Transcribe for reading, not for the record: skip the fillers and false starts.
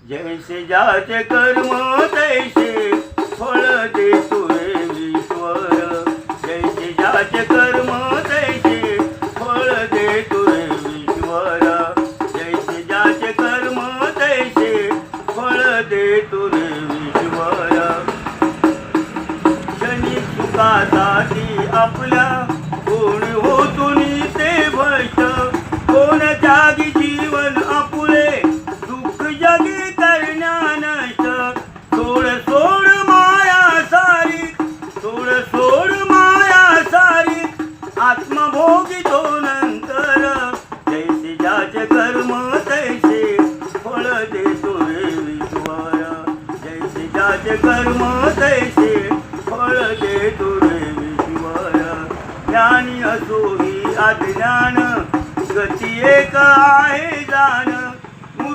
जैसे ज्याचे कर्म तैसे फळ देतो रे ईश्वर. जैसे ज्याचे कर्म तैसे फळ देतो रे ईश्वर. जैसे ज्याचे कर्म तैसे फळ देतो रे ईश्वर. क्षणिक सुखासाठी आपल्या कोण होतून ते भ्रष्ट. कोण त्यागी जीवन आपुले दुःख जगी करण्या नष्ट. सोड सोड माया सारी, सोड सोड माया सारी, आत्मभोगी तो नंतर. जैसे ज्याचे कर्म तैसे फळ देतो रे ईश्वर. जैसे ज्याचे कर्म तैसे फळ देतो रे ईश्वर. ज्ञानी असो ही अज्ञान, गती एक आहे जाण.